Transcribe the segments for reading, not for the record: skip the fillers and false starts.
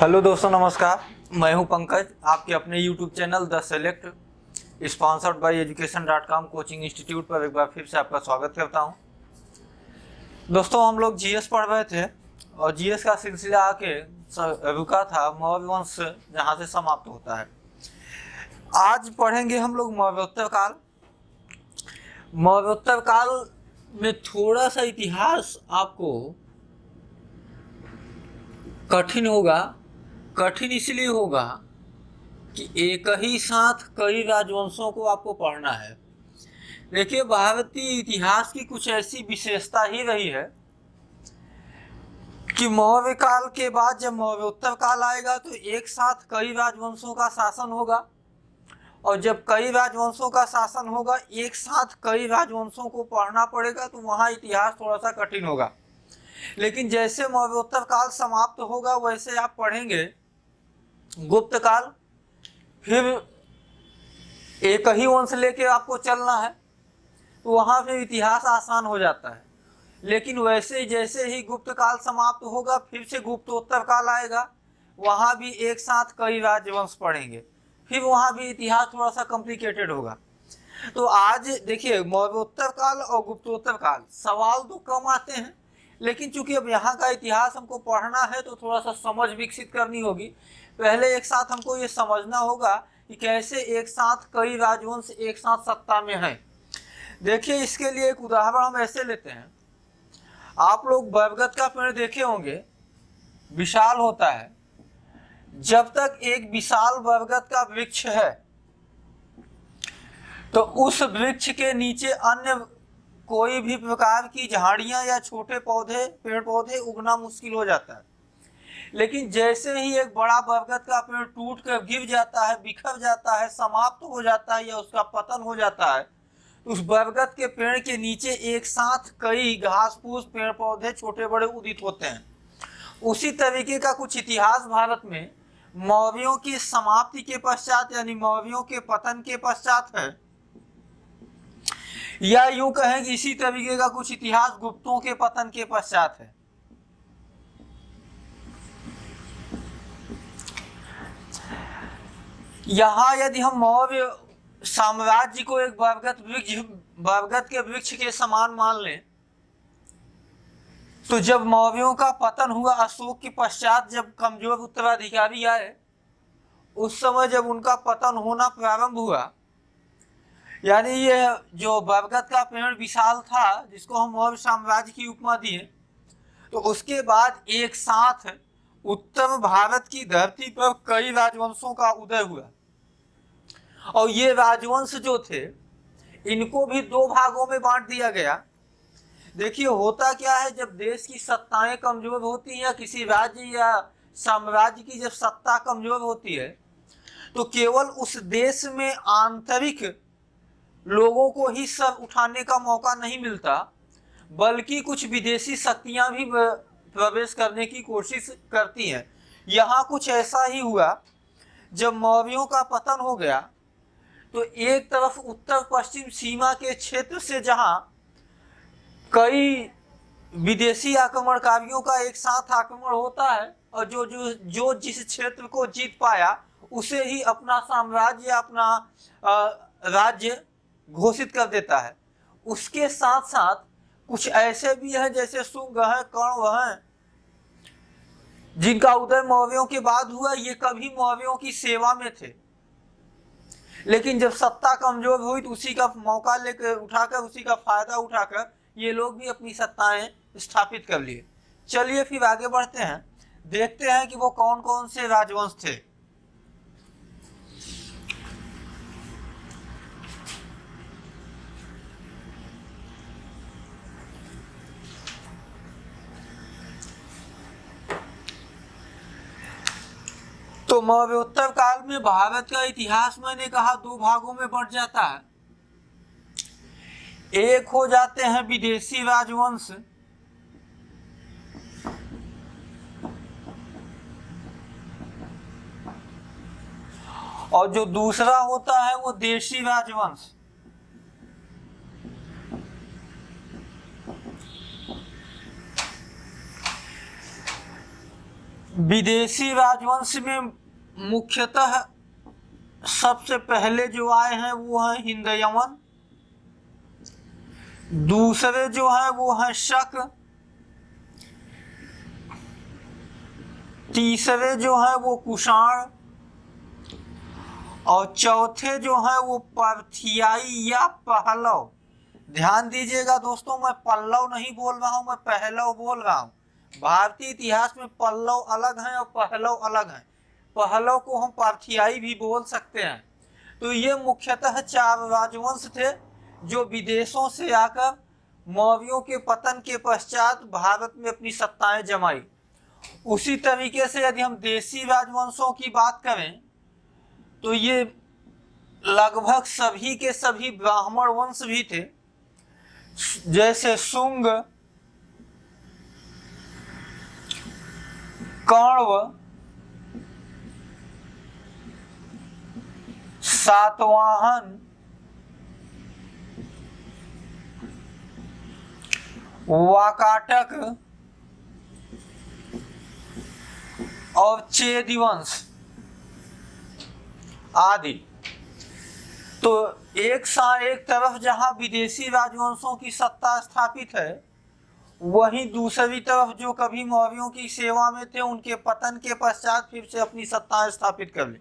Hello दोस्तों, नमस्कार। मैं हूं पंकज, आपके अपने YouTube channel the select sponsored by education.com coaching institute पर एक बार फिर से आपका स्वागत करता हूं। दोस्तों, हम लोग जीएस पढ़ रहे थे और जीएस का सिलसिला आके रुका था मौर्य वंश, जहां से समाप्त होता है। आज पढ़ेंगे हम लोग मौर्योत्तर काल। मौर्योत्तर काल में थोड़ा सा इतिहास आपको कठिन होगा। कठिन इसलिए होगा कि एक ही साथ कई राजवंशों को आपको पढ़ना है। देखिए, भारतीय इतिहास की कुछ ऐसी विशेषता ही रही है कि मौर्य काल के बाद जब मौर्योत्तर काल आएगा तो एक साथ कई राजवंशों का शासन होगा, और जब कई राजवंशों का शासन होगा, एक साथ कई राजवंशों को पढ़ना पड़ेगा, तो वहाँ इतिहास थोड़ा सा कठिन होगा। लेकिन जैसे मौर्योत्तर काल समाप्त होगा वैसे आप पढ़ेंगे गुप्त काल, फिर एक ही वंश लेके आपको चलना है, तो वहाँ फिर इतिहास आसान हो जाता है। लेकिन वैसे जैसे ही गुप्त काल समाप्त होगा फिर से गुप्तोत्तर काल आएगा, वहाँ भी एक साथ कई राजवंश पढ़ेंगे, फिर वहाँ भी इतिहास थोड़ा सा कॉम्प्लिकेटेड होगा। तो आज देखिए, मौर्योत्तर काल और गुप्तोत्तर काल सवाल तो कम आते हैं, लेकिन चूंकि अब यहाँ का इतिहास हमको पढ़ना है तो थोड़ा सा समझ विकसित करनी होगी। पहले एक साथ हमको ये समझना होगा कि कैसे एक साथ कई राजवंश एक साथ सत्ता में हैं। देखिए, इसके लिए एक उदाहरण हम ऐसे लेते हैं। आप लोग बरगद का पेड़ देखे होंगे, विशाल होता है। जब तक एक विशाल बरगद का वृक्ष है तो उस वृक्ष के नीचे अन्य कोई भी प्रकार की झाड़ियां या छोटे पौधे, पेड़ पौधे उगना मुश्किल हो जाता है। लेकिन जैसे ही एक बड़ा बरगद का पेड़ टूट कर गिर जाता है, बिखर जाता है, समाप्त हो जाता है या उसका पतन हो जाता है, उस बरगद के पेड़ के नीचे एक साथ कई घास फूस, पेड़ पौधे छोटे बड़े उदित होते हैं। उसी तरीके का कुछ इतिहास भारत में मौर्यों की समाप्ति के पश्चात यानी मौर्यों के पतन के पश्चात है, या यूं कहें कि इसी तरीके का कुछ इतिहास गुप्तों के पतन के पश्चात है। यहाँ यदि हम मौर्य साम्राज्य को एक बरगद के वृक्ष के समान मान लें, तो जब मौर्यों का पतन हुआ अशोक के पश्चात, जब कमजोर उत्तराधिकारी आए, उस समय जब उनका पतन होना प्रारंभ हुआ, यानी ये जो बरगद का पेड़ विशाल था जिसको हम मौर्य साम्राज्य की उपमा दिए, तो उसके बाद एक साथ उत्तर भारत की धरती पर कई राजवंशों का उदय हुआ। और ये राजवंश जो थे इनको भी दो भागों में बांट दिया गया। देखिए, होता क्या है, जब देश की सत्ताएं कमजोर होती हैं या किसी राज्य या साम्राज्य की जब सत्ता कमजोर होती है, तो केवल उस देश में आंतरिक लोगों को ही सर उठाने का मौका नहीं मिलता, बल्कि कुछ विदेशी शक्तियां भी प्रवेश करने की कोशिश करती हैं। यहाँ कुछ ऐसा ही हुआ। जब मौर्यों का पतन हो गया तो एक तरफ उत्तर पश्चिम सीमा के क्षेत्र से जहां कई विदेशी आक्रमणकारियों का एक साथ आक्रमण होता है, और जो जिस क्षेत्र को जीत पाया उसे ही अपना साम्राज्य, अपना राज्य घोषित कर देता है। उसके साथ साथ कुछ ऐसे भी हैं जैसे शुंग हैं, कर्ण हैं, जिनका उदय मौर्यों के बाद हुआ। ये कभी मौर्यों की सेवा में थे, लेकिन जब सत्ता कमजोर हुई तो उसी का मौका लेकर उठाकर, उसी का फायदा उठाकर ये लोग भी अपनी सत्ताएं स्थापित कर लिए। चलिए फिर आगे बढ़ते हैं, देखते हैं कि वो कौन कौन से राजवंश थे। तो मौर्योत्तर काल में भारत का इतिहास मैंने कहा दो भागों में बढ़ जाता है। एक हो जाते हैं विदेशी राजवंश, और जो दूसरा होता है वो देशी राजवंश। विदेशी राजवंश में मुख्यतः सबसे पहले जो आए हैं वो हैं हिंदयमन, दूसरे जो हैं वो हैं शक, तीसरे जो हैं वो कुषाण, और चौथे जो हैं वो पार्थियाई या पहलव। ध्यान दीजिएगा दोस्तों, मैं पल्लव नहीं बोल रहा हूं, मैं पहलव बोल रहा हूं। भारतीय इतिहास में पल्लव अलग हैं और पहलव अलग हैं। पहलव को हम पार्थियाई भी बोल सकते हैं। तो ये मुख्यतः 4 राजवंश थे जो विदेशों से आकर मौर्यों के पतन के पश्चात भारत में अपनी सत्ताएं जमाई। उसी तरीके से यदि हम देशी राजवंशों की बात करें तो ये लगभग सभी के सभी ब्राह्मण वंश भी थे, जैसे शुंग, कण्व, सातवाहन, वाकाटक और चेदिवंश आदि। तो एक तरफ जहां विदेशी राजवंशों की सत्ता स्थापित है, वहीं दूसरी तरफ जो कभी मौर्यों की सेवा में थे उनके पतन के पश्चात फिर से अपनी सत्ता स्थापित कर ली।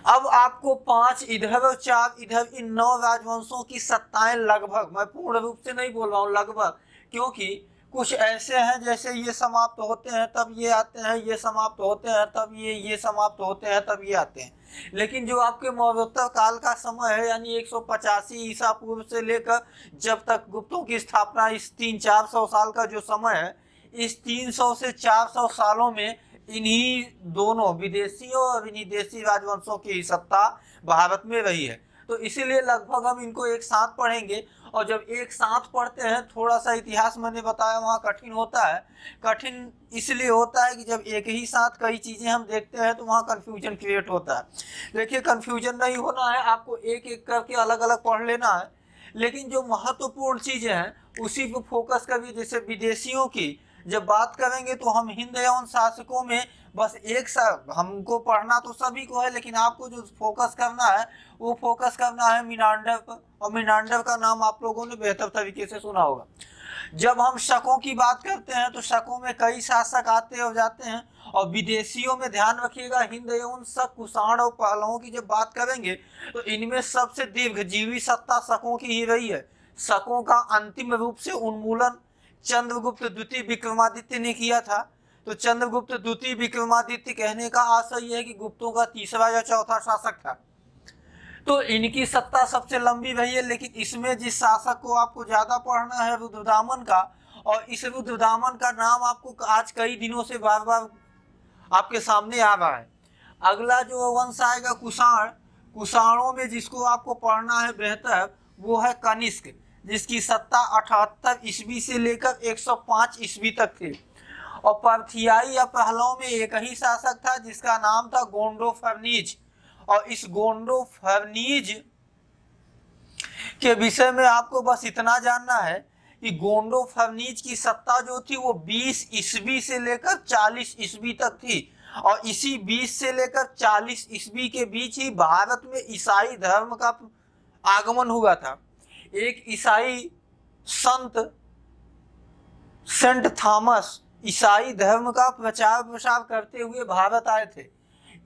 अब आपको 5 इधर और 4 इधर, इन 9 राजवंशों की सत्ताएं लगभग, मैं पूर्ण रूप से नहीं बोल रहा हूं, लगभग, क्योंकि कुछ ऐसे हैं जैसे ये समाप्त होते हैं तब ये आते हैं, ये समाप्त होते हैं तब ये समाप्त होते हैं तब ये आते हैं। लेकिन जो आपके मौर्योत्तर काल का समय है, यानी 185 ईसा पूर्व से लेकर जब तक गुप्तों की स्थापना, इस 300-400 साल का जो समय है, इस 300 से 400 सालों में इन्हीं दोनों विदेशियों और इन्हीं देशी राजवंशों की सत्ता भारत में रही है। तो इसीलिए लगभग हम इनको एक साथ पढ़ेंगे। और जब एक साथ पढ़ते हैं, थोड़ा सा इतिहास मैंने बताया वहाँ कठिन होता है। कठिन इसलिए होता है कि जब एक ही साथ कई चीज़ें हम देखते हैं तो वहाँ कन्फ्यूजन क्रिएट होता है। देखिए, कन्फ्यूजन नहीं होना है, आपको एक एक करके अलग अलग पढ़ लेना है, लेकिन जो महत्वपूर्ण चीज़ें हैं उसी पर फोकस करिए। जैसे विदेशियों की जब बात करेंगे तो हम हिंद एवं शासकों में बस एक साथ, हमको पढ़ना तो सभी को है, लेकिन आपको जो फोकस करना है वो फोकस करना है मिनांडर पर। और मिनांडर का नाम आप लोगों ने बेहतर तरीके से सुना होगा। जब हम शकों की बात करते हैं तो शकों में कई शासक आते और जाते हैं, और विदेशियों में ध्यान रखिएगा, हिंद एवं शक, कुषाण और पहलवों की जब बात करेंगे तो इनमें सबसे दीर्घजीवी सत्ता शकों की ही रही है। शकों का अंतिम रूप से उन्मूलन चंद्रगुप्त द्वितीय विक्रमादित्य ने किया था। तो चंद्रगुप्त द्वितीय विक्रमादित्य कहने का आशय यह है कि गुप्तों का तीसरा या चौथा शासक था। तो इनकी सत्ता सबसे लंबी रही है। लेकिन इसमें जिस शासक को आपको ज्यादा पढ़ना है रुद्रदामन का, और इस रुद्रदामन का नाम आपको आज कई दिनों से बार बार आपके सामने आ रहा है। अगला जो वंश आएगा कुषाण। कुषाणों में जिसको आपको पढ़ना है बेहतर वो है कनिष्क, जिसकी सत्ता 78 ईस्वी से लेकर 105 ईस्वी तक थी। और पार्थियाई या पहलवों में एक ही शासक था जिसका नाम था गोंडोफर्नीज। और इस गोंडोफर्नीज के विषय में आपको बस इतना जानना है कि गोंडोफर्नीज की सत्ता जो थी वो 20 ईस्वी से लेकर 40 ईस्वी तक थी। और इसी 20 से लेकर 40 ईस्वी के बीच ही भारत में ईसाई धर्म का आगमन हुआ था। एक ईसाई संत सेंट थॉमस ईसाई धर्म का प्रचार प्रसार करते हुए भारत आए थे।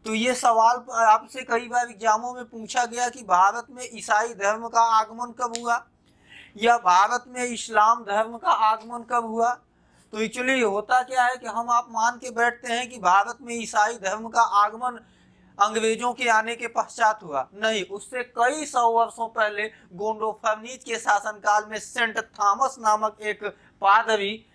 तो ये सवाल आपसे कई बार एग्जामों में पूछा गया कि भारत में ईसाई धर्म का आगमन कब हुआ, या भारत में इस्लाम धर्म का आगमन कब हुआ। तो एक्चुअली होता क्या है कि हम आप मान के बैठते हैं कि भारत में ईसाई धर्म का आगमन अंग्रेजों के आने के पश्चात हुआ। नहीं, उससे कई 100 वर्षों पहले गोंडोफर्नीज के शासनकाल में सेंट थॉमस नामक एक पादरी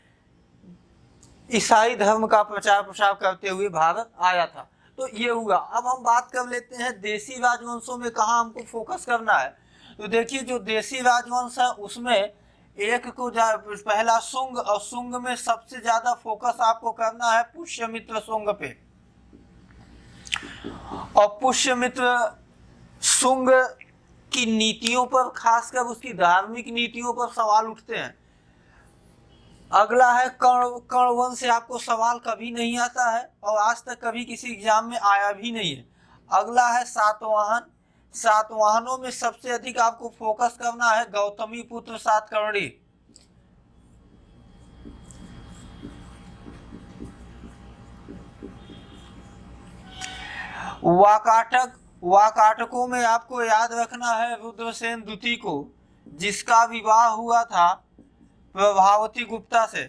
ईसाई धर्म का प्रचार प्रसार करते हुए भारत आया था। तो ये हुआ। अब हम बात कर लेते हैं देशी राजवंशों में कहाँ हमको फोकस करना है। तो देखिए, जो देशी राजवंश है उसमें एक को पहला शुंग, और शुंग में सबसे ज्यादा फोकस आपको करना है पुष्यमित्र शुंग पे। और पुष्यमित्र शुंग की नीतियों पर, खासकर उसकी धार्मिक नीतियों पर सवाल उठते हैं। अगला है कर्ण। कर्ण वंश से आपको सवाल कभी नहीं आता है और आज तक कभी किसी एग्जाम में आया भी नहीं है। अगला है सातवाहन। सातवाहनों में सबसे अधिक आपको फोकस करना है गौतमी पुत्र सातकर्णी। वाकाटक। वाकाटकों में आपको याद रखना है रुद्रसेन द्वितीय को, जिसका विवाह हुआ था प्रभावती गुप्ता से,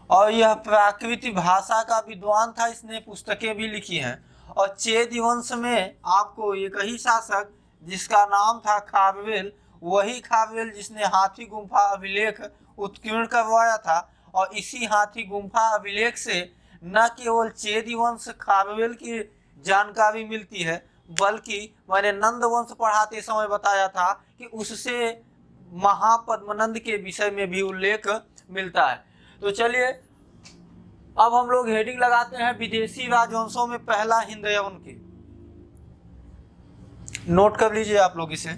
और यह प्राकृत भाषा का विद्वान था, इसने पुस्तकें भी लिखी हैं। और चेद वंश में आपको एक ही शासक जिसका नाम था खारवेल, वही खारवेल जिसने हाथी गुम्फा अभिलेख उत्कीर्ण करवाया था। और इसी हाथी गुम्फा अभिलेख से न केवल चेद वंश खारवेल की जानकारी मिलती है, बल्कि मैंने नंद वंश पढ़ाते समय बताया था कि उससे महापद्मनंद के विषय में भी उल्लेख मिलता है। तो चलिए अब हम लोग हेडिंग लगाते हैं विदेशी राजवंशों में पहला हिंदयवन की। नोट कर लीजिए आप लोग इसे।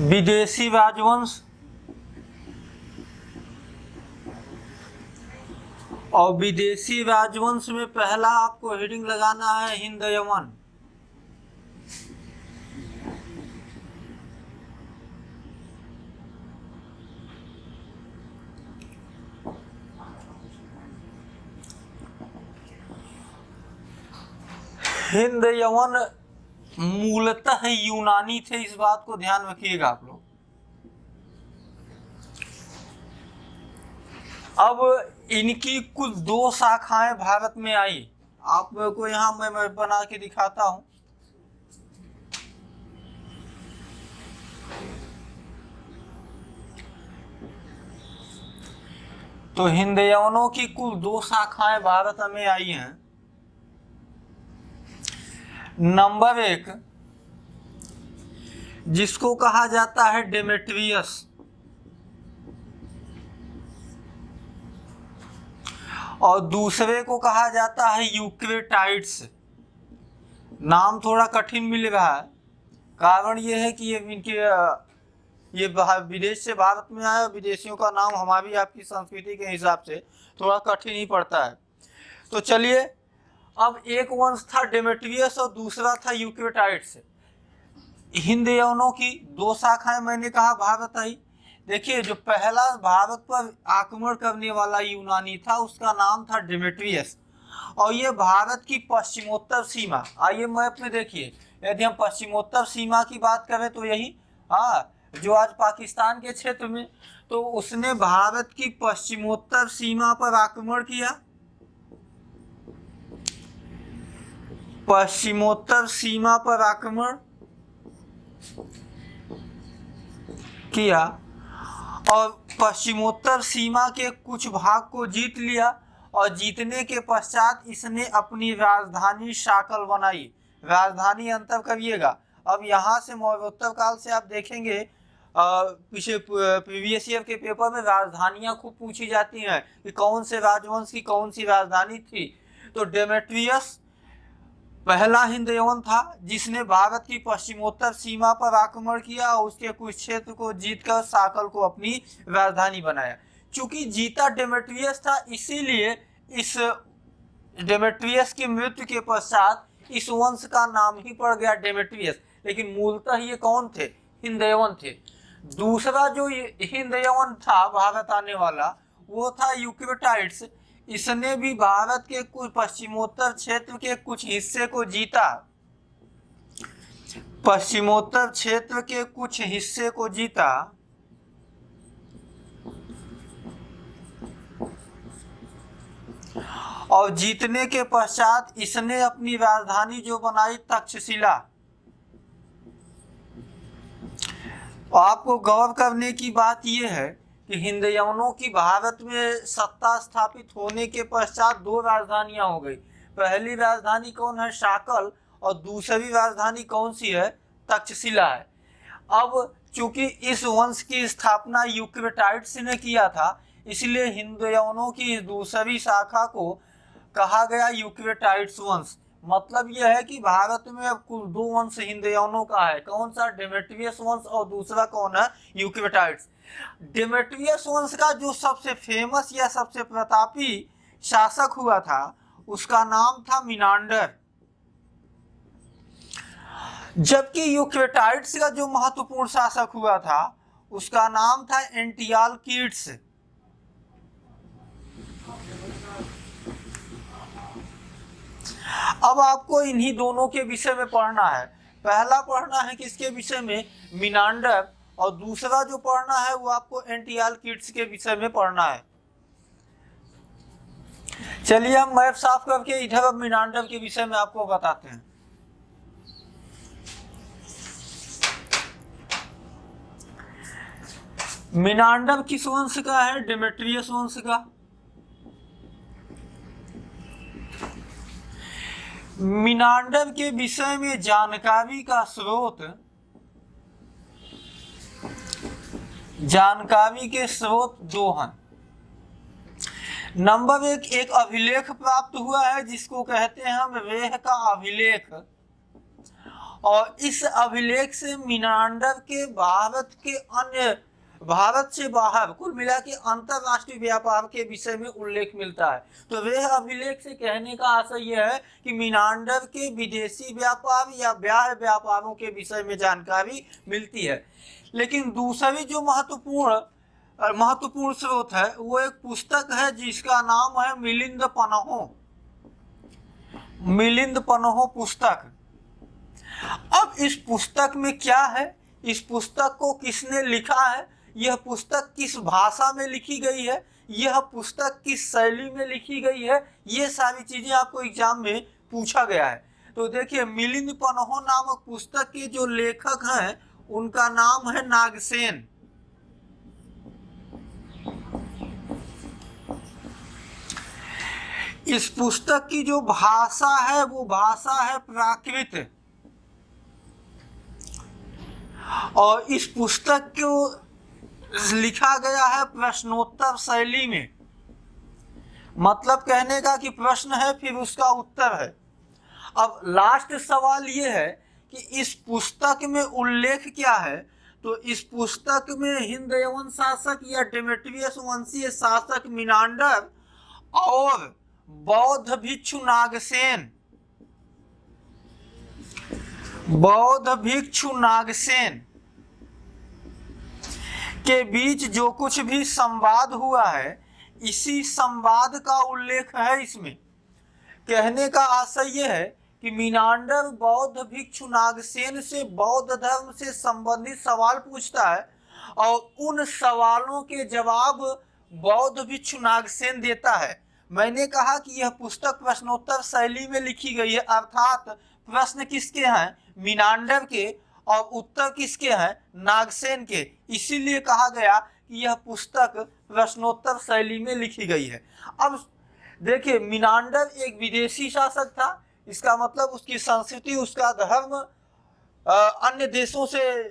विदेशी राजवंश और विदेशी राजवंश में पहला आपको हेडिंग लगाना है हिंदयवन। हिंदयवन मूलतः यूनानी थे, इस बात को ध्यान रखिएगा आप लोग। अब इनकी कुल 2 शाखाएं भारत में आई। आपको यहां मैं बना के दिखाता हूं। तो हिंदयवनों की कुल 2 शाखाएं भारत में आई हैं। नंबर 1 जिसको कहा जाता है डेमेट्रियस, और दूसरे को कहा जाता है यूक्रेटाइड्स। नाम थोड़ा कठिन मिल रहा है, कारण ये है कि ये विदेश से भारत में आया। विदेशियों का नाम हमारी आपकी संस्कृति के हिसाब से थोड़ा कठिन ही पड़ता है। तो चलिए, अब एक वंश था डेमेट्रियस और दूसरा था यूक्रेटाइड्स। हिंदयवनों की 2 शाखाएं मैंने कहा भारत आई। देखिए, जो पहला भारत पर आक्रमण करने वाला यूनानी था उसका नाम था डेमेट्रियस, और ये भारत की पश्चिमोत्तर सीमा, आइए मैप में देखिए, यदि हम पश्चिमोत्तर सीमा की बात करें तो यही जो आज पाकिस्तान के क्षेत्र में, तो उसने भारत की पश्चिमोत्तर सीमा पर आक्रमण किया। पश्चिमोत्तर सीमा पर आक्रमण किया और पश्चिमोत्तर सीमा के कुछ भाग को जीत लिया, और जीतने के पश्चात इसने अपनी राजधानी शाकल बनाई। राजधानी अंतर करिएगा। अब यहाँ से मौर्योत्तर काल से आप देखेंगे, पीछे प्रीवियस ईयर के पेपर में राजधानियां खूब पूछी जाती हैं कि कौन से राजवंश की कौन सी राजधानी थी। तो डेमेट्रियस पहला हिंदयवन था जिसने भारत की पश्चिमोत्तर सीमा पर आक्रमण किया और उसके कुछ क्षेत्र को जीतकर शाकल को अपनी राजधानी बनाया। चूंकि जीता डेमेट्रियस था, इसीलिए इस डेमेट्रियस की मृत्यु के पश्चात इस वंश का नाम ही पड़ गया डेमेट्रियस। लेकिन मूलतः ये कौन थे? हिंदयवन थे। दूसरा जो हिंदयवन था भारत आने वाला, वो था यूक्रेटाइड्स। इसने भी भारत के कुछ पश्चिमोत्तर क्षेत्र के कुछ हिस्से को जीता। पश्चिमोत्तर क्षेत्र के कुछ हिस्से को जीता और जीतने के पश्चात इसने अपनी राजधानी जो बनाई तक्षशिला। आपको गौर करने की बात यह है कि हिंदयवनों की भारत में सत्ता स्थापित होने के पश्चात 2 राजधानियां हो गई। पहली राजधानी कौन है? शाकल। और दूसरी राजधानी कौन सी है? तक्षशिला है। अब चूंकि इस वंश की स्थापना यूक्रेटाइड्स ने किया था, इसलिए हिंदयवनों की दूसरी शाखा को कहा गया यूक्रेटाइड्स वंश। मतलब यह है कि भारत में अब कुल 2 वंश हिंदयानों का है। कौन सा? डेमेट्रियस वंश, और दूसरा कौन है? यूक्रेटाइड्स। डेमेट्रियस वंश का जो सबसे फेमस या सबसे प्रतापी शासक हुआ था उसका नाम था मिनांडर, जबकि यूक्रेटाइड्स का जो महत्वपूर्ण शासक हुआ था उसका नाम था एंटियालकीड्स। अब आपको इन्हीं दोनों के विषय में पढ़ना है। पहला पढ़ना है किसके विषय में? मिनांडर, और दूसरा जो पढ़ना है वो आपको एंटियालकीड्स के विषय में पढ़ना है। चलिए हम मैप साफ करके इधर अब मिनांडर के विषय में आपको बताते हैं। मिनांडर किस वंश का है? डेमेट्रियस वंश का। मिनांडर के विषय में जानकारी का स्रोत, जानकारी के स्रोत 2 हैं। नंबर 1, एक अभिलेख प्राप्त हुआ है जिसको कहते हैं हम रेह का अभिलेख, और इस अभिलेख से मिनांडर के भारत से बाहर कुल मिला के अंतरराष्ट्रीय व्यापार के विषय में उल्लेख मिलता है। तो रेह अभिलेख से कहने का आशय यह है कि मिनांडर के विदेशी व्यापार या बाह्य व्यापारों के विषय में जानकारी मिलती है। लेकिन दूसरी जो महत्वपूर्ण स्रोत है वो एक पुस्तक है जिसका नाम है मिलिंद पन्हो पुस्तक। अब इस पुस्तक में क्या है, इस पुस्तक को किसने लिखा है, यह पुस्तक किस भाषा में लिखी गई है, यह पुस्तक किस शैली में लिखी गई है, ये सारी चीजें आपको एग्जाम में पूछा गया है। तो देखिए, मिलिंद पन्हो नामक पुस्तक के जो लेखक हैं उनका नाम है नागसेन। इस पुस्तक की जो भाषा है वो भाषा है प्राकृत, और इस पुस्तक को लिखा गया है प्रश्नोत्तर शैली में। मतलब कहने का कि प्रश्न है फिर उसका उत्तर है। अब लास्ट सवाल ये है कि इस पुस्तक में उल्लेख क्या है, तो इस पुस्तक में हिंद यवन शासक या डेमेट्रियस वंशीय शासक मिनांडर और बौद्ध भिक्षु नागसेन के बीच जो कुछ भी संवाद हुआ है, इसी संवाद का उल्लेख है इसमें। कहने का आशय यह है कि मिनांडर बौद्ध भिक्षु नागसेन से बौद्ध धर्म से संबंधित सवाल पूछता है और उन सवालों के जवाब बौद्ध भिक्षु नागसेन देता है। मैंने कहा कि यह पुस्तक प्रश्नोत्तर शैली में लिखी गई है, अर्थात प्रश्न किसके हैं? मिनांडर के, और उत्तर किसके हैं? नागसेन के। इसीलिए कहा गया कि यह पुस्तक प्रश्नोत्तर शैली में लिखी गई है। अब देखिए, मिनांडर एक विदेशी शासक था, इसका मतलब उसकी संस्कृति, उसका धर्म अन्य देशों से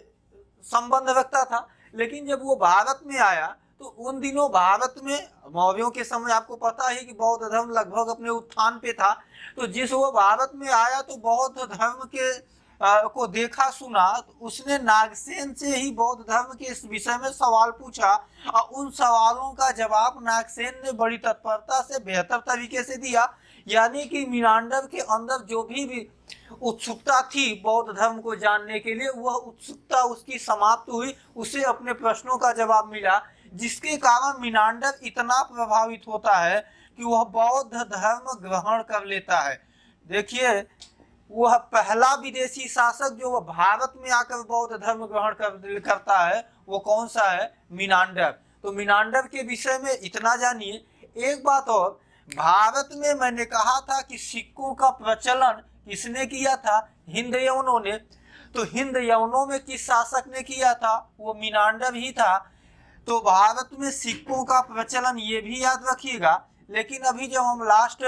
संबंध रखता था। लेकिन जब वो भारत में आया तो उन दिनों भारत में मौर्यों के समय आपको पता है कि बौद्ध धर्म लगभग अपने उत्थान पे था। तो जिस वो भारत में आया तो बौद्ध धर्म के को देखा सुना, तो उसने नागसेन से ही बौद्ध धर्म के इस विषय में सवाल पूछा, और उन सवालों का जवाब नागसेन ने बड़ी तत्परता से बेहतर तरीके से दिया। यानी कि मिनांडर के अंदर जो भी उत्सुकता थी बौद्ध धर्म को जानने के लिए, वह उत्सुकता उसकी समाप्त हुई, उसे अपने प्रश्नों का जवाब मिला, जिसके कारण मिनांडर इतना प्रभावित होता है कि वह बौद्ध धर्म ग्रहण कर लेता है। देखिए, वह पहला विदेशी शासक जो वह भारत में आकर बौद्ध धर्म ग्रहण करता है वो कौन सा है? मिनांडर। तो मिनांडर के विषय में इतना जानिए। एक बात और, भारत में मैंने कहा था कि सिक्कों का प्रचलन किसने किया था? हिंद यवनों ने। तो हिंद यवनों में किस शासक ने किया था? वो मिनांडर ही था। तो भारत में सिक्कों का प्रचलन, ये भी याद रखिएगा। लेकिन अभी जब हम लास्ट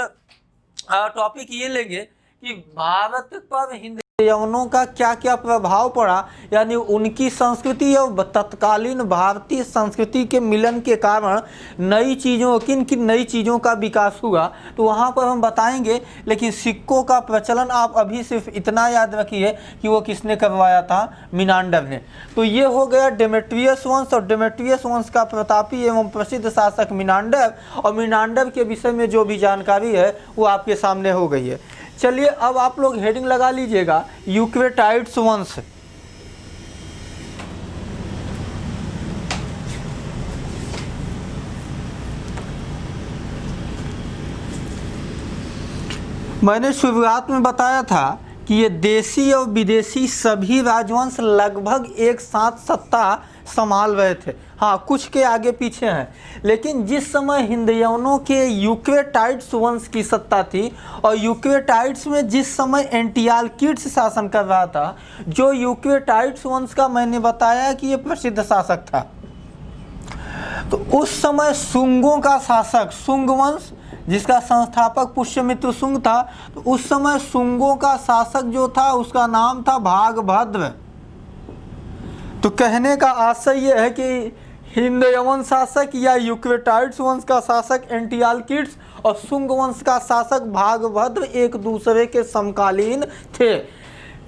टॉपिक ये लेंगे कि भारत पर हिंद यवनों का क्या क्या प्रभाव पड़ा, यानी उनकी संस्कृति और तत्कालीन भारतीय संस्कृति के मिलन के कारण नई चीज़ों, किन किन नई चीज़ों का विकास हुआ, तो वहाँ पर हम बताएंगे। लेकिन सिक्कों का प्रचलन आप अभी सिर्फ इतना याद रखिए कि वो किसने करवाया था, मिनांडर ने। तो ये हो गया डेमेट्रियस वंश, और डेमेट्रियस वंश का प्रतापी एवं प्रसिद्ध शासक मिनांडर, और मिनांडर के विषय में जो भी जानकारी है वो आपके सामने हो गई है। चलिए अब आप लोग हेडिंग लगा लीजिएगा, यूक्रेटाइड्स वंश। मैंने शुरुआत में बताया था कि ये देशी और विदेशी सभी राजवंश लगभग एक साथ सत्ता संभाल रहे थे। हाँ, कुछ के आगे पीछे हैं, लेकिन जिस समय हिंदयवनों के यूक्रेटाइड्स वंश की सत्ता थी, और यूक्रेटाइड्स में जिस समय एंटियालकिड्स शासन कर रहा था, जो यूक्रेटाइड्स वंश का मैंने बताया कि ये प्रसिद्ध शासक था, तो उस समय शुंगों का शासक, शुंग वंश जिसका संस्थापक पुष्यमित्र शुंग था, तो उस समय शुंगों का शासक जो था उसका नाम था भागभद्र। तो कहने का आशय यह है कि हिंदयवन शासक या यूक्रेटाइड्स वंश का शासक एंटियालकिड्स और शुंग वंश का शासक भागभद्र एक दूसरे के समकालीन थे।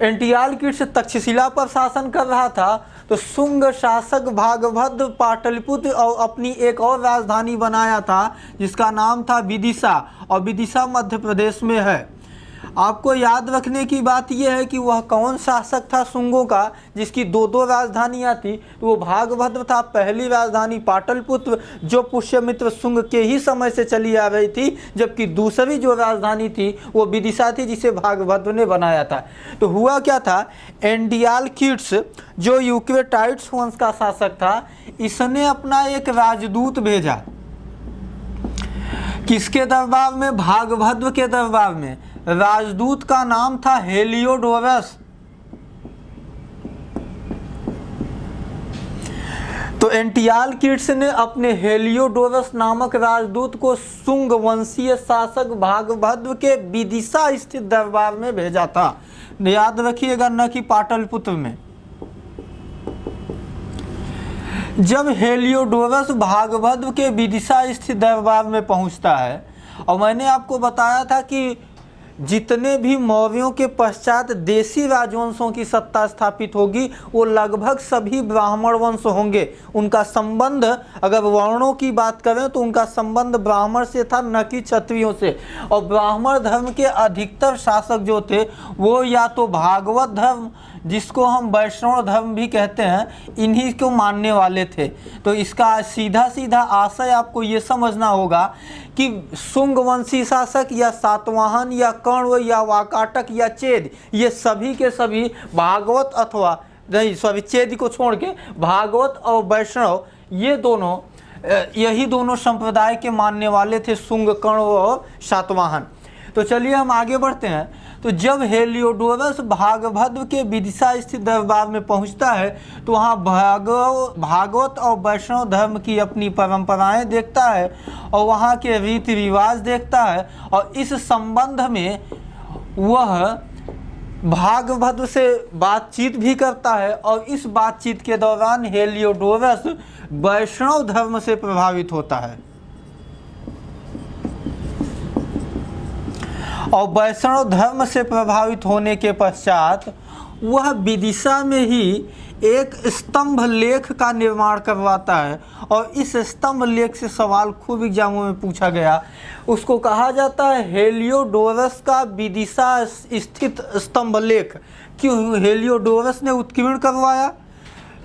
एंटियालकिड्स तक्षशिला पर शासन कर रहा था, तो शुंग शासक भागभद्र पाटलिपुत्र और अपनी एक और राजधानी बनाया था जिसका नाम था विदिशा, और विदिशा मध्य प्रदेश में है। आपको याद रखने की बात यह है कि वह कौन शासक था शुंगों का जिसकी दो दो राजधानियां थी, तो वो भागभद्र था। पहली राजधानी पाटलिपुत्र जो पुष्यमित्र शुंग के ही समय से चली आ रही थी, जबकि दूसरी जो राजधानी थी वो विदिशा थी जिसे भागभद्र ने बनाया था। तो हुआ क्या था, एंटियालकिड्स जो यूक्रेटाइड्स वंश का शासक था, इसने अपना एक राजदूत भेजा। किसके दरबार में? भागभद्र के दरबार में। राजदूत का नाम था हेलियोडोरस। तो एंटियालकिड्स ने अपने हेलियोडोरस नामक राजदूत को शुंग वंशीय शासक भागभद्र के विदिशा स्थित दरबार में भेजा था। याद रखिएगा, न कि पाटलिपुत्र में। जब हेलियोडोरस भागभद्र के विदिशा स्थित दरबार में पहुंचता है, और मैंने आपको बताया था कि जितने भी मौर्यों के पश्चात देशी राजवंशों की सत्ता स्थापित होगी वो लगभग सभी ब्राह्मण वंश होंगे। उनका संबंध, अगर वर्णों की बात करें तो उनका संबंध ब्राह्मण से था, न कि क्षत्रियों से। और ब्राह्मण धर्म के अधिकतर शासक जो थे वो या तो भागवत धर्म, जिसको हम वैष्णव धर्म भी कहते हैं, इन्हीं को मानने वाले थे। तो इसका सीधा सीधा आशय आपको ये समझना होगा कि शुंग वंशी शासक या सातवाहन या कण्व या वाकाटक या चेद, ये सभी के सभी भागवत अथवा नहीं, सॉरी, चेद को छोड़ के भागवत और वैष्णव, ये दोनों, यही दोनों संप्रदाय के मानने वाले थे, शुंग, कण्व और सातवाहन। तो चलिए हम आगे बढ़ते हैं। तो जब हेलियोडोरस भागभद्र के विदिशा स्थित दरबार में पहुंचता है, तो वहाँ भागवत और वैष्णव धर्म की अपनी परंपराएं देखता है और वहाँ के रीति रिवाज देखता है, और इस संबंध में वह भागभद्र से बातचीत भी करता है। और इस बातचीत के दौरान हेलियोडोरस वैष्णव धर्म से प्रभावित होता है, और वैष्णव धर्म से प्रभावित होने के पश्चात वह विदिशा में ही एक स्तंभ लेख का निर्माण करवाता है। और इस स्तंभ लेख से सवाल खूब एग्जामों में पूछा गया। उसको कहा जाता है हेलियोडोरस का विदिशा स्थित स्तंभ लेख। क्यों हेलियोडोरस ने उत्कीर्ण करवाया?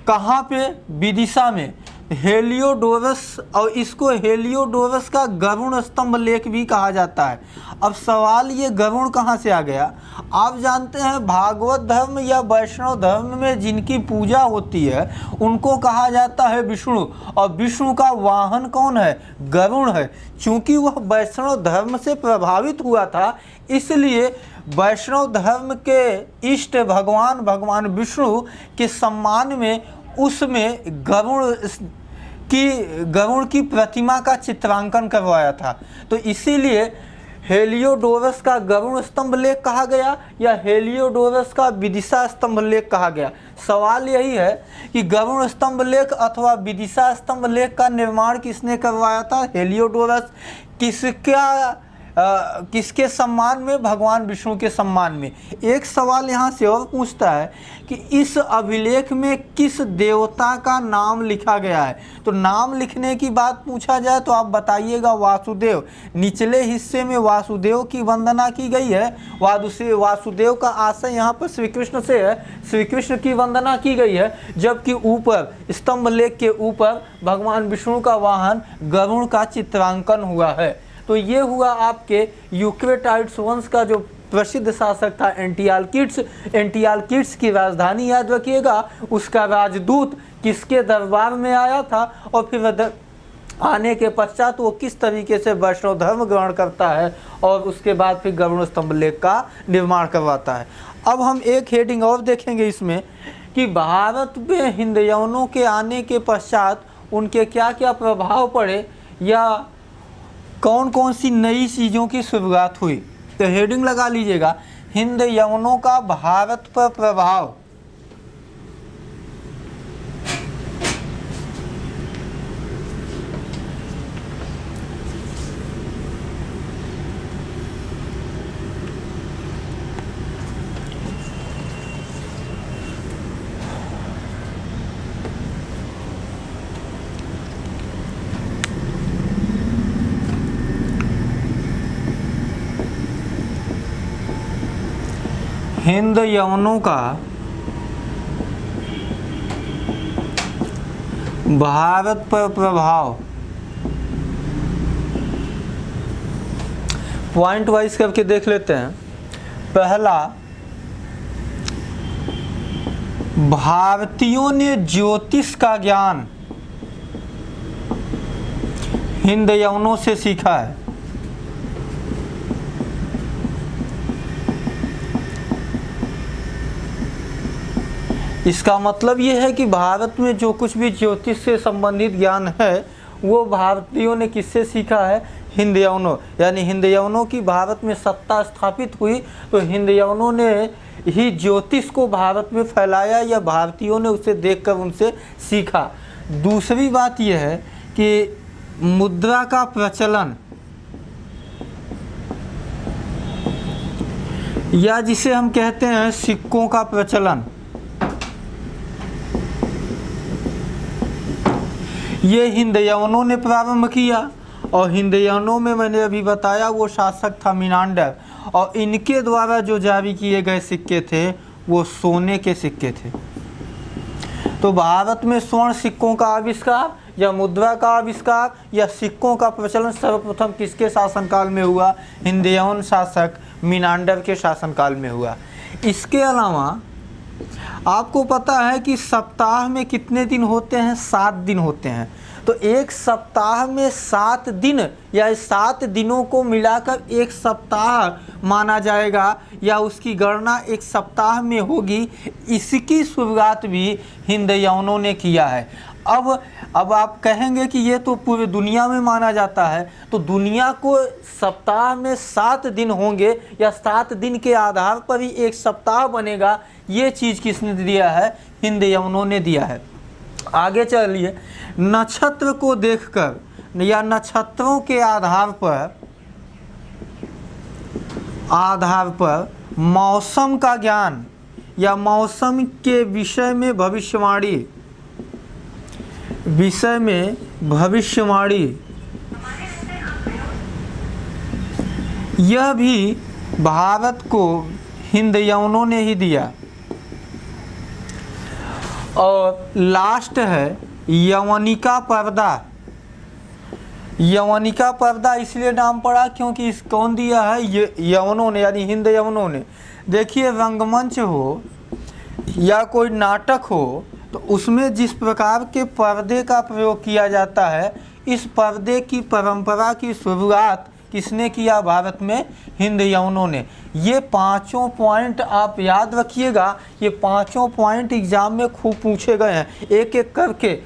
कहाँ पे? विदिशा में। हेलियोडोरस, और इसको हेलियोडोरस का गरुण स्तंभ लेख भी कहा जाता है। अब सवाल ये गरुण कहाँ से आ गया? आप जानते हैं भागवत धर्म या वैष्णव धर्म में जिनकी पूजा होती है उनको कहा जाता है विष्णु, और विष्णु का वाहन कौन है? गरुण है। चूंकि वह वैष्णव धर्म से प्रभावित हुआ था, इसलिए वैष्णव धर्म के इष्ट भगवान विष्णु के सम्मान में उसमें गरुण की प्रतिमा का चित्रांकन करवाया था। तो इसीलिए हेलियोडोरस का गरुड़ स्तंभ लेख कहा गया या हेलियोडोरस का विदिशा स्तंभ लेख कहा गया? सवाल यही है कि गरुड़ स्तंभ लेख अथवा विदिशा स्तंभ लेख का निर्माण किसने करवाया था? हेलियोडोरस। किसके सम्मान में? भगवान विष्णु के सम्मान में। एक सवाल यहाँ से और पूछता है कि इस अभिलेख में किस देवता का नाम लिखा गया है? तो नाम लिखने की बात पूछा जाए तो आप बताइएगा वासुदेव। निचले हिस्से में वासुदेव की वंदना की गई है। वासुदेव का आशय यहाँ पर श्री कृष्ण से है, श्री कृष्ण की वंदना की गई है। जबकि ऊपर स्तंभ लेख के ऊपर भगवान विष्णु का वाहन गरुड़ का चित्रांकन हुआ है। तो ये हुआ आपके यूक्रेटाइड्स वंश का जो प्रसिद्ध शासक था एंटियालकिड्स। एंटियालकिड्स की राजधानी याद रखिएगा। उसका राजदूत किसके दरबार में आया था और फिर आने के पश्चात वो किस तरीके से वैष्णव धर्म ग्रहण करता है और उसके बाद फिर गरुड़ स्तंभ लेख का निर्माण करवाता है। अब हम एक हेडिंग और देखेंगे इसमें कि भारत में हिंदयवनों के आने के पश्चात उनके क्या क्या प्रभाव पड़े या कौन कौन सी नई चीज़ों की शुरुआत हुई। तो हेडिंग लगा लीजिएगा, हिंदयवनों का भारत पर प्रभाव। हिंदयवनों का भारत पर प्रभाव। पॉइंट वाइज करके देख लेते हैं। पहला, भारतीयों ने ज्योतिष का ज्ञान हिंदयवनों से सीखा है। इसका मतलब ये है कि भारत में जो कुछ भी ज्योतिष से संबंधित ज्ञान है वो भारतीयों ने किससे सीखा है? हिंदयवनों। यानी हिंदयवनों की भारत में सत्ता स्थापित हुई तो हिंदयवनों ने ही ज्योतिष को भारत में फैलाया या भारतीयों ने उसे देखकर उनसे सीखा। दूसरी बात यह है कि मुद्रा का प्रचलन या जिसे हम कहते हैं सिक्कों का प्रचलन, ये हिंदयवनों ने प्रारंभ किया। और हिंदयवनों में मैंने अभी बताया वो शासक था मीनांडर, और इनके द्वारा जो जारी किए गए सिक्के थे वो सोने के सिक्के थे। तो भारत में स्वर्ण सिक्कों का आविष्कार या मुद्रा का आविष्कार या सिक्कों का प्रचलन सर्वप्रथम किसके शासनकाल में हुआ? हिंदयवन शासक मीनांडर के शासनकाल में हुआ। इसके अलावा आपको पता है कि सप्ताह में कितने दिन होते हैं? 7 दिन होते हैं। तो एक सप्ताह में 7 दिन या 7 दिनों को मिलाकर एक सप्ताह माना जाएगा या उसकी गणना एक सप्ताह में होगी। इसकी शुरुआत भी हिंदयवनों ने किया है। अब आप कहेंगे कि ये तो पूरी दुनिया में माना जाता है, तो दुनिया को सप्ताह में 7 दिन होंगे या 7 दिन के आधार पर ही एक सप्ताह बनेगा, ये चीज़ किसने दिया है? हिंदयवनों ने दिया है। आगे चलिए, नक्षत्र को देखकर या नक्षत्रों के आधार पर मौसम का ज्ञान या मौसम के विषय में भविष्यवाणी यह भी भारत को हिंदयवनों ने ही दिया। और लास्ट है यवनिका पर्दा। यवनिका पर्दा इसलिए नाम पड़ा क्योंकि इस कौन दिया है? यवनों ने, यानी हिंदयवनों ने। देखिए, रंगमंच हो या कोई नाटक हो तो उसमें जिस प्रकार के पर्दे का प्रयोग किया जाता है, इस पर्दे की परंपरा की शुरुआत किसने किया? भारत में हिंदयवनों ने। ये 5 पॉइंट आप याद रखिएगा। ये 5 पॉइंट एग्जाम में खूब पूछे गए हैं। एक एक करके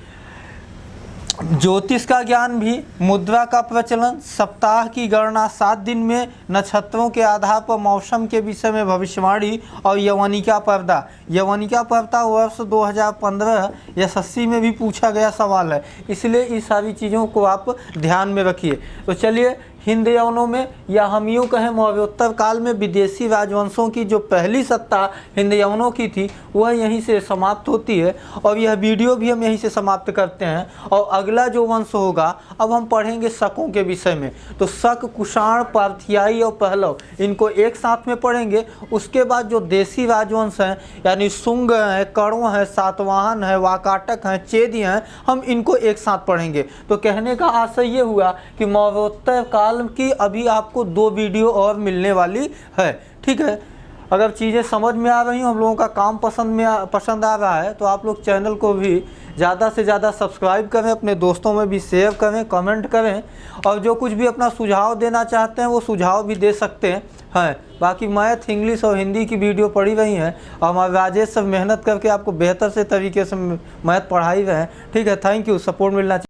ज्योतिष का ज्ञान भी, मुद्रा का प्रचलन, सप्ताह की गणना, 7 दिन में नक्षत्रों के आधार पर मौसम के विषय में भविष्यवाणी और यवनिका पर्दा। यवनिका पर्दा वर्ष 2015 एसएससी में भी पूछा गया सवाल है, इसलिए इस सारी चीज़ों को आप ध्यान में रखिए। तो चलिए, हिंद यवनों में, या हम यूँ कहें मौर्योत्तर काल में विदेशी राजवंशों की जो पहली सत्ता हिंद यवनों की थी वह यहीं से समाप्त होती है, और यह वीडियो भी हम यहीं से समाप्त करते हैं। और अगला जो वंश होगा, अब हम पढ़ेंगे शकों के विषय में। तो शक, कुषाण, पार्थियाई और पहलव, इनको एक साथ में पढ़ेंगे। उसके बाद जो देसी राजवंश हैं, यानी शुंग हैं, कण्व हैं, सातवाहन हैं, वाकाटक हैं, चेदी हैं, हम इनको एक साथ पढ़ेंगे। तो कहने का आशय ये हुआ कि मौर्योत्तर काल की अभी आपको 2 वीडियो और मिलने वाली है। ठीक है, अगर चीज़ें समझ में आ रही हैं, हम लोगों का काम पसंद आ रहा है, तो आप लोग चैनल को भी ज़्यादा से ज़्यादा सब्सक्राइब करें, अपने दोस्तों में भी शेयर करें, कमेंट करें, और जो कुछ भी अपना सुझाव देना चाहते हैं वो सुझाव भी दे सकते हैं। बाकी मैथ, इंग्लिश और हिंदी की वीडियो पढ़ी रही हैं, और हमारे राजेश सब मेहनत करके आपको बेहतर से तरीके से मैथ पढ़ाई रहे हैं। ठीक है, थैंक यू, सपोर्ट मिलना चाहिए।